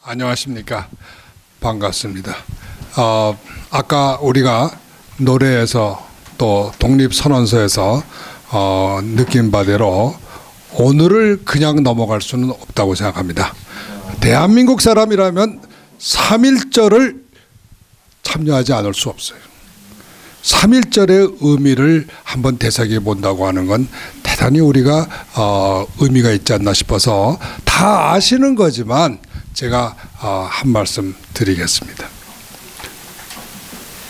안녕하십니까. 반갑습니다. 아까 우리가 노래에서 또 독립선언서에서 느낀 바대로 오늘을 그냥 넘어갈 수는 없다고 생각합니다. 대한민국 사람이라면 3.1절을 참여하지 않을 수 없어요. 3.1절의 의미를 한번 되새겨 본다고 하는 건 대단히 우리가 의미가 있지 않나 싶어서 다 아시는 거지만 제가 한 말씀 드리겠습니다.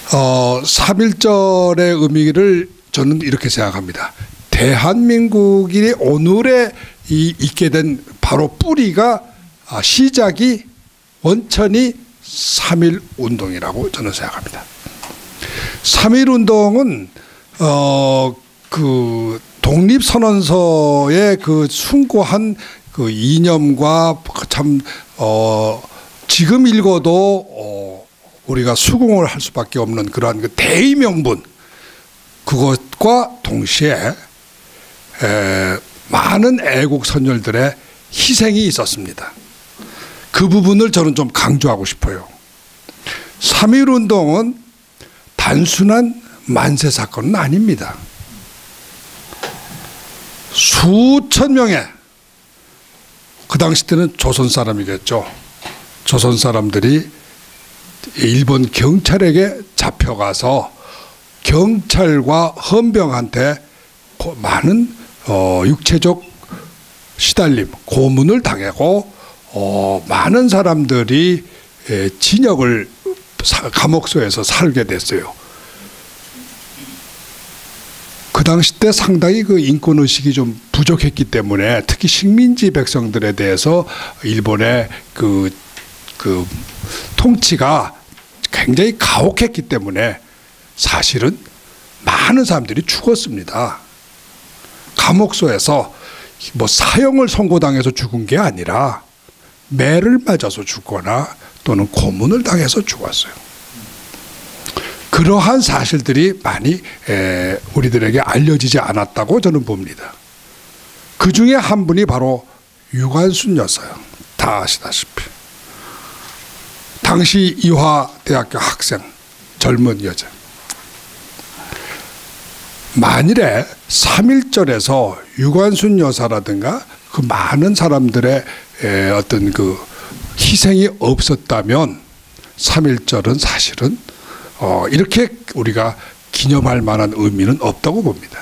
3.1절의 의미를 저는 이렇게 생각합니다. 대한민국이 오늘에 있게 된 바로 뿌리가 시작이 원천이 3.1 운동이라고 저는 생각합니다. 3.1 운동은 그 독립선언서의 그 숭고한 그 이념과 참 지금 읽어도 우리가 수긍을 할 수밖에 없는 그러한 그 대의명분, 그것과 동시에 많은 애국 선열들의 희생이 있었습니다. 그 부분을 저는 좀 강조하고 싶어요. 3.1 운동은 단순한 만세 사건은 아닙니다. 수천 명의, 그 당시 때는 조선 사람이겠죠. 조선 사람들이 일본 경찰에게 잡혀가서 경찰과 헌병한테 많은 육체적 시달림, 고문을 당하고 많은 사람들이 진역을 감옥소에서 살게 됐어요. 그 당시 때 상당히 그 인권의식이 좀 부족했기 때문에 특히 식민지 백성들에 대해서 일본의 그 통치가 굉장히 가혹했기 때문에 사실은 많은 사람들이 죽었습니다. 감옥소에서 뭐 사형을 선고당해서 죽은 게 아니라 매를 맞아서 죽거나 또는 고문을 당해서 죽었어요. 그러한 사실들이 많이 우리들에게 알려지지 않았다고 저는 봅니다. 그 중에 한 분이 바로 유관순 여사요. 다 아시다시피. 당시 이화대학교 학생, 젊은 여자. 만일에 3.1절에서 유관순 여사라든가 그 많은 사람들의 어떤 그 희생이 없었다면 3.1절은 사실은 이렇게 우리가 기념할 만한 의미는 없다고 봅니다.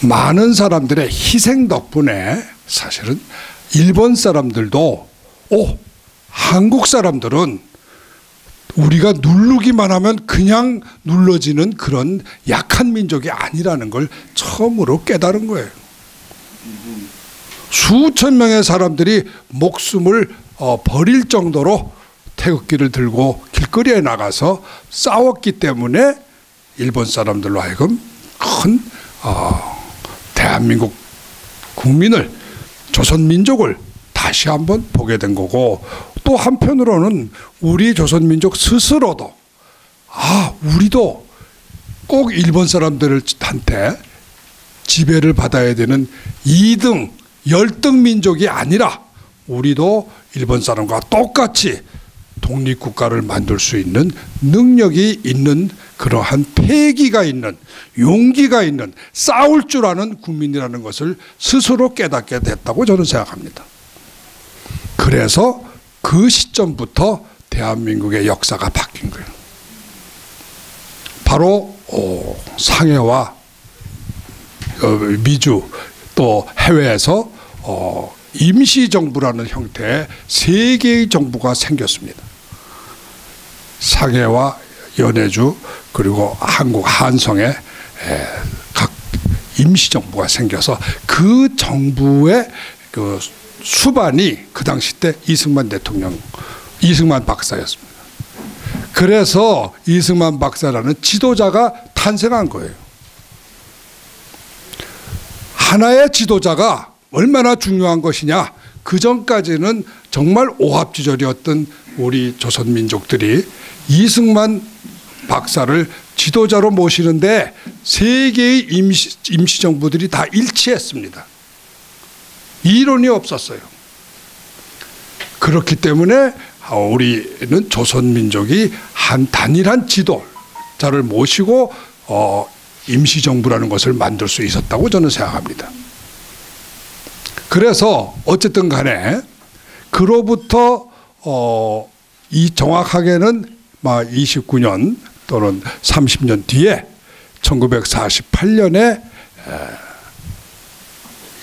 많은 사람들의 희생 덕분에 사실은 일본 사람들도 한국 사람들은 우리가 누르기만 하면 그냥 눌러지는 그런 약한 민족이 아니라는 걸 처음으로 깨달은 거예요. 수천 명의 사람들이 목숨을 버릴 정도로 태극기를 들고 길거리에 나가서 싸웠기 때문에 일본 사람들로 하여금 큰 대한민국 국민을, 조선민족을 다시 한번 보게 된 거고, 또 한편으로는 우리 조선민족 스스로도 우리도 꼭 일본 사람들한테 지배를 받아야 되는 2등, 열등 민족이 아니라 우리도 일본 사람과 똑같이 독립국가를 만들 수 있는 능력이 있는, 그러한 패기가 있는, 용기가 있는, 싸울 줄 아는 국민이라는 것을 스스로 깨닫게 됐다고 저는 생각합니다. 그래서 그 시점부터 대한민국의 역사가 바뀐 거예요. 바로 상해와 미주 또 해외에서 임시정부라는 형태의 세 개의 정부가 생겼습니다. 상해와 연해주 그리고 한국 한성에 각 임시정부가 생겨서 그 정부의 그 수반이 그 당시 때 이승만 박사였습니다. 그래서 이승만 박사라는 지도자가 탄생한 거예요. 하나의 지도자가 얼마나 중요한 것이냐, 그 전까지는 정말 오합지졸이었던 우리 조선민족들이 이승만 박사를 지도자로 모시는데 세 개의 임시정부들이 다 일치했습니다. 이론이 없었어요. 그렇기 때문에 우리는 조선민족이 한 단일한 지도자를 모시고 임시정부라는 것을 만들 수 있었다고 저는 생각합니다. 그래서 어쨌든 간에 그로부터 이 정확하게는 29년 또는 30년 뒤에 1948년에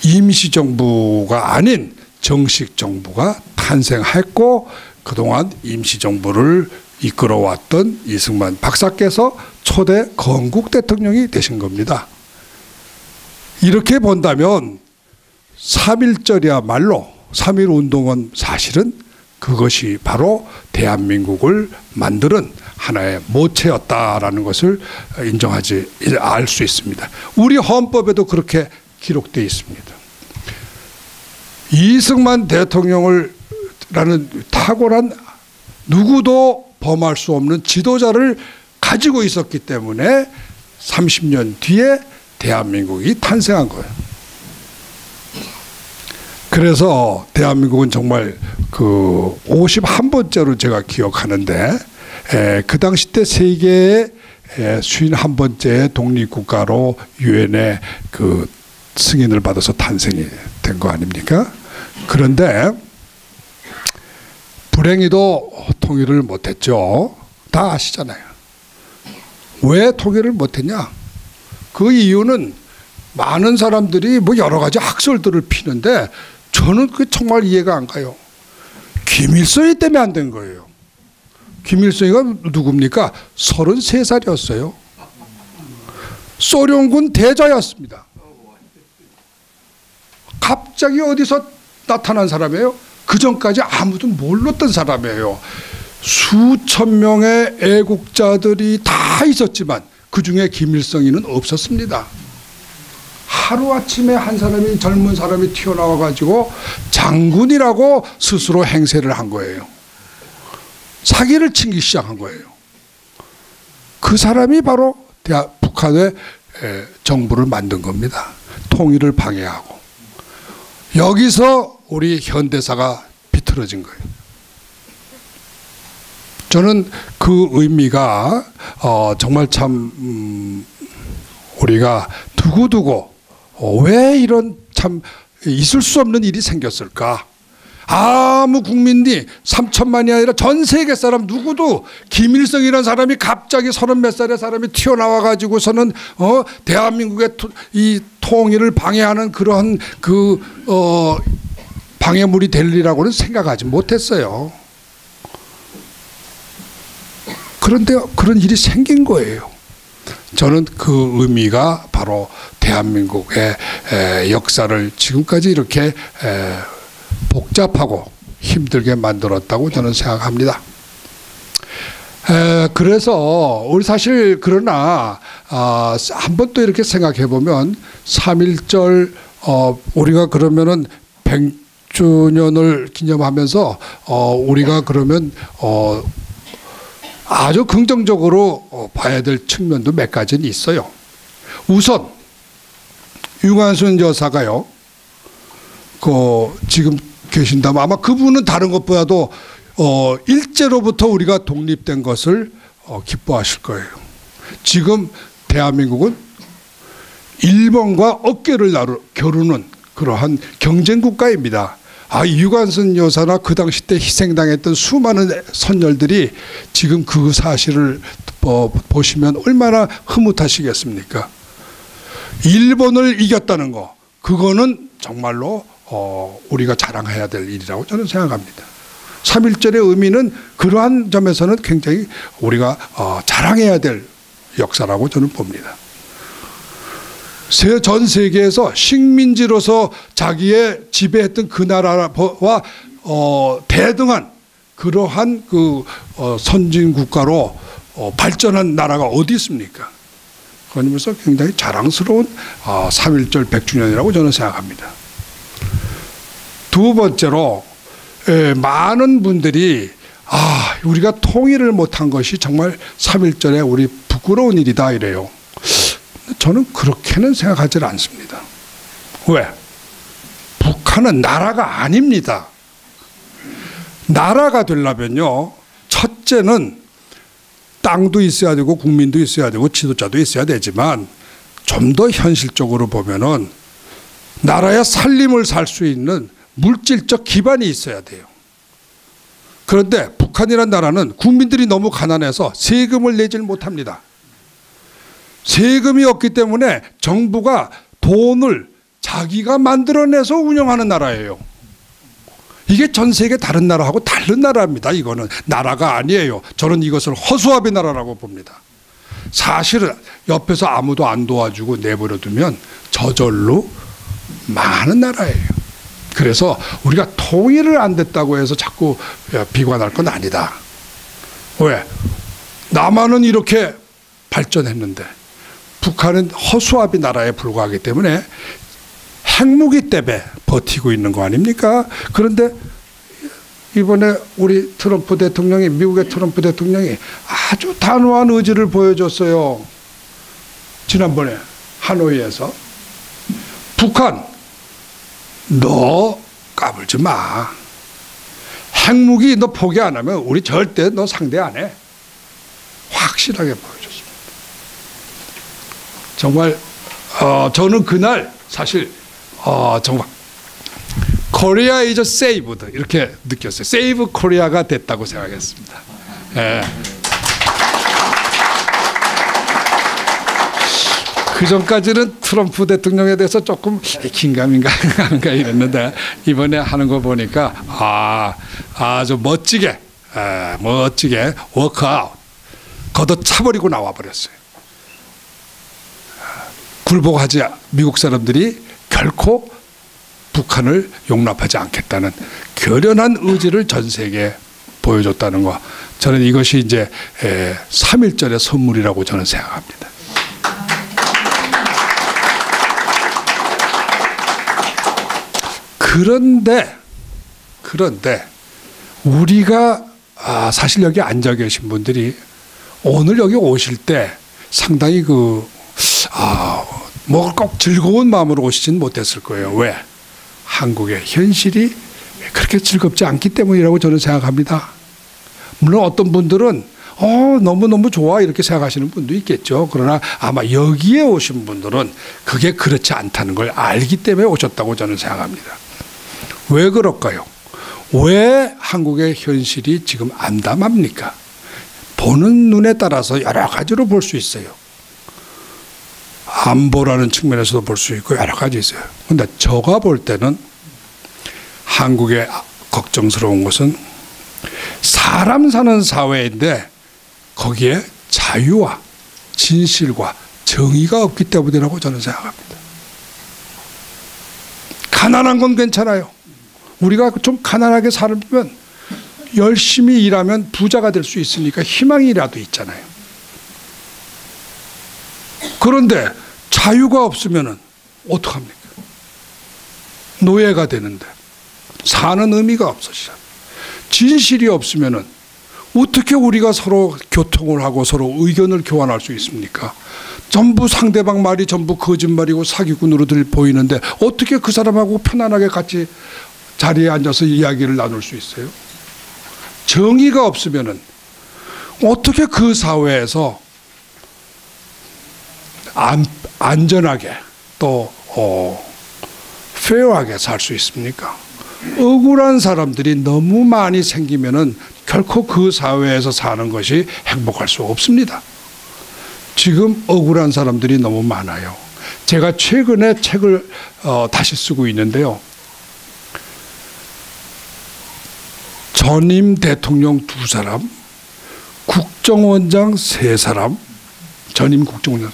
임시정부가 아닌 정식정부가 탄생했고 그동안 임시정부를 이끌어왔던 이승만 박사께서 초대 건국 대통령이 되신 겁니다. 이렇게 본다면 3.1절이야말로 3.1운동은 사실은 그것이 바로 대한민국을 만드는 하나의 모체였다라는 것을 알 수 있습니다. 우리 헌법에도 그렇게 기록되어 있습니다. 이승만 대통령을 라는 탁월한 누구도 범할 수 없는 지도자를 가지고 있었기 때문에 30년 뒤에 대한민국이 탄생한 거예요. 그래서 대한민국은 정말 그 51번째로 제가 기억하는데 그 당시 때 세계의 51번째 독립국가로 유엔의 그 승인을 받아서 탄생이 된 거 아닙니까? 그런데 불행히도 통일을 못했죠. 다 아시잖아요. 왜 통일을 못했냐? 그 이유는 많은 사람들이 뭐 여러 가지 학설들을 피는데 저는 그게 정말 이해가 안 가요. 김일성이 때문에 안 된 거예요. 김일성이가 누굽니까? 33살이었어요. 소련군 대자였습니다. 갑자기 어디서 나타난 사람이에요? 그 전까지 아무도 몰랐던 사람이에요. 수천 명의 애국자들이 다 있었지만 그 중에 김일성이는 없었습니다. 하루아침에 한 사람이 젊은 사람이 튀어나와 가지고 장군이라고 스스로 행세를 한 거예요. 사기를 치기 시작한 거예요. 그 사람이 바로 북한의 정부를 만든 겁니다. 통일을 방해하고. 여기서 우리 현대사가 비틀어진 거예요. 저는 그 의미가 정말 참 우리가 두고두고 왜 이런 참 있을 수 없는 일이 생겼을까? 아무 국민이 3천만이 아니라 전 세계 사람 누구도 김일성이라는 사람이 갑자기 30몇 살의 사람이 튀어나와 가지고서는 대한민국의 이 통일을 방해하는 그러한 방해물이 될 일이라고는 생각하지 못했어요. 그런데 그런 일이 생긴 거예요. 저는 그 의미가 바로 대한민국의 역사를 지금까지 이렇게 복잡하고 힘들게 만들었다고 저는 생각합니다. 그래서 우리 사실 그러나 한번 또 이렇게 생각해 보면 3.1절 우리가 그러면은 100주년을 기념하면서 우리가 그러면 아주 긍정적으로 봐야 될 측면도 몇 가지는 있어요. 우선 유관순 여사가요. 지금 계신다면 아마 그분은 다른 것보다도 일제로부터 우리가 독립된 것을 기뻐하실 거예요. 지금 대한민국은 일본과 어깨를 겨루는 그러한 경쟁 국가입니다. 유관순 여사나 그 당시 때 희생당했던 수많은 선열들이 지금 그 사실을 보시면 얼마나 흐뭇하시겠습니까? 일본을 이겼다는 거, 그거는 정말로 우리가 자랑해야 될 일이라고 저는 생각합니다. 3.1절의 의미는 그러한 점에서는 굉장히 우리가 자랑해야 될 역사라고 저는 봅니다. 전 세계에서 식민지로서 자기의 지배했던 그 나라와 대등한 그러한 선진 국가로 발전한 나라가 어디 있습니까? 그러면서 굉장히 자랑스러운 3.1절 100주년이라고 저는 생각합니다. 두 번째로 많은 분들이 우리가 통일을 못한 것이 정말 3.1절에 우리 부끄러운 일이다 이래요. 저는 그렇게는 생각하지 않습니다. 왜? 북한은 나라가 아닙니다. 나라가 되려면요, 첫째는 땅도 있어야 되고 국민도 있어야 되고 지도자도 있어야 되지만 좀 더 현실적으로 보면은 나라의 살림을 살 수 있는 물질적 기반이 있어야 돼요. 그런데 북한이라는 나라는 국민들이 너무 가난해서 세금을 내질 못합니다. 세금이 없기 때문에 정부가 돈을 자기가 만들어내서 운영하는 나라예요. 이게 전 세계 다른 나라하고 다른 나라입니다. 이거는 나라가 아니에요. 저는 이것을 허수아비 나라라고 봅니다. 사실은 옆에서 아무도 안 도와주고 내버려두면 저절로 망하는 나라예요. 그래서 우리가 통일을 안 됐다고 해서 자꾸 비관할 건 아니다. 왜? 남한은 이렇게 발전했는데 북한은 허수아비 나라에 불과하기 때문에 핵무기 때문에 버티고 있는 거 아닙니까? 그런데 이번에 우리 트럼프 대통령이, 미국의 트럼프 대통령이 아주 단호한 의지를 보여줬어요. 지난번에 하노이에서 북한 너 까불지 마. 핵무기 너 포기 안 하면 우리 절대 너 상대 안 해. 확실하게 보여줬습니다. 정말 저는 그날 사실 정말 코리아 이즈 세이브드 이렇게 느꼈어요. 세이브 코리아가 됐다고 생각했습니다. 예. 그 전까지는 트럼프 대통령에 대해서 조금 긴가민가 이랬는데 이번에 하는 거 보니까 아주 멋지게 워크아웃 걷어차버리고 나와버렸어요. 굴복하지 미국 사람들이 결코 북한을 용납하지 않겠다는 결연한 의지를 전 세계에 보여줬다는 거. 저는 이것이 이제 3.1절의 선물이라고 저는 생각합니다. 그런데 우리가 사실 여기 앉아 계신 분들이 오늘 여기 오실 때 상당히 뭐 꼭 즐거운 마음으로 오시진 못했을 거예요. 왜? 한국의 현실이 그렇게 즐겁지 않기 때문이라고 저는 생각합니다. 물론 어떤 분들은 너무너무 좋아 이렇게 생각하시는 분도 있겠죠. 그러나 아마 여기에 오신 분들은 그게 그렇지 않다는 걸 알기 때문에 오셨다고 저는 생각합니다. 왜 그럴까요? 왜 한국의 현실이 지금 암담합니까? 보는 눈에 따라서 여러 가지로 볼 수 있어요. 안보라는 측면에서도 볼 수 있고 여러 가지 있어요. 그런데 제가 볼 때는 한국의 걱정스러운 것은 사람 사는 사회인데 거기에 자유와 진실과 정의가 없기 때문이라고 저는 생각합니다. 가난한 건 괜찮아요. 우리가 좀 가난하게 살면 열심히 일하면 부자가 될 수 있으니까 희망이라도 있잖아요. 그런데 자유가 없으면 어떡합니까? 노예가 되는데 사는 의미가 없어지잖아요. 진실이 없으면 어떻게 우리가 서로 교통을 하고 서로 의견을 교환할 수 있습니까? 전부 상대방 말이 전부 거짓말이고 사기꾼으로 보이는데 어떻게 그 사람하고 편안하게 같이 자리에 앉아서 이야기를 나눌 수 있어요? 정의가 없으면 어떻게 그 사회에서 안전하게 또 페어하게 살 수 있습니까? 억울한 사람들이 너무 많이 생기면은 결코 그 사회에서 사는 것이 행복할 수 없습니다. 지금 억울한 사람들이 너무 많아요. 제가 최근에 책을 다시 쓰고 있는데요. 전임 대통령 2사람, 국정원장 3사람, 전임 국정원장,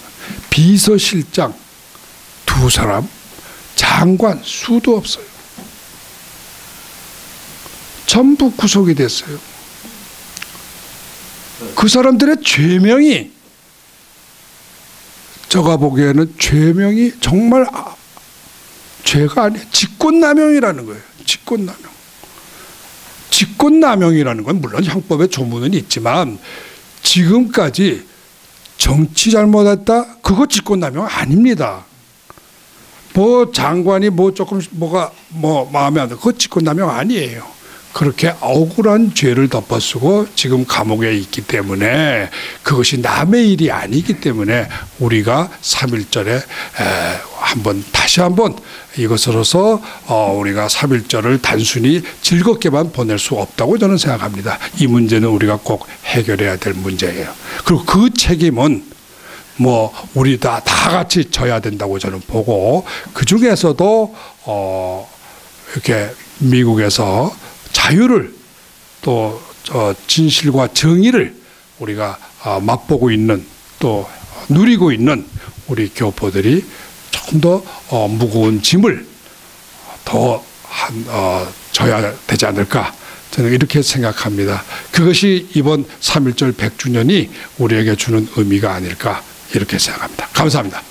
비서실장 2사람, 장관 수도 없어요. 전부 구속이 됐어요. 그 사람들의 죄명이 제가 보기에는 죄명이 정말 죄가 아니에요. 직권남용이라는 거예요. 직권남용. 직권남용이라는 건 물론 형법에 조문은 있지만 지금까지 정치 잘못했다? 그거 직권남용 아닙니다. 뭐 장관이 뭐 조금 뭐가 뭐 마음에 안 들어. 그거 직권남용 아니에요. 그렇게 억울한 죄를 덮어쓰고 지금 감옥에 있기 때문에 그것이 남의 일이 아니기 때문에 우리가 3.1절에 다시 한번 이것으로서 우리가 3.1절을 단순히 즐겁게만 보낼 수 없다고 저는 생각합니다. 이 문제는 우리가 꼭 해결해야 될 문제예요. 그리고 그 책임은 우리 다 같이 져야 된다고 저는 보고, 그 중에서도 이렇게 미국에서 자유를 또 진실과 정의를 우리가 맛보고 있는, 또 누리고 있는 우리 교포들이 조금 더 무거운 짐을 더 져야 되지 않을까, 저는 이렇게 생각합니다. 그것이 이번 3.1절 100주년이 우리에게 주는 의미가 아닐까, 이렇게 생각합니다. 감사합니다.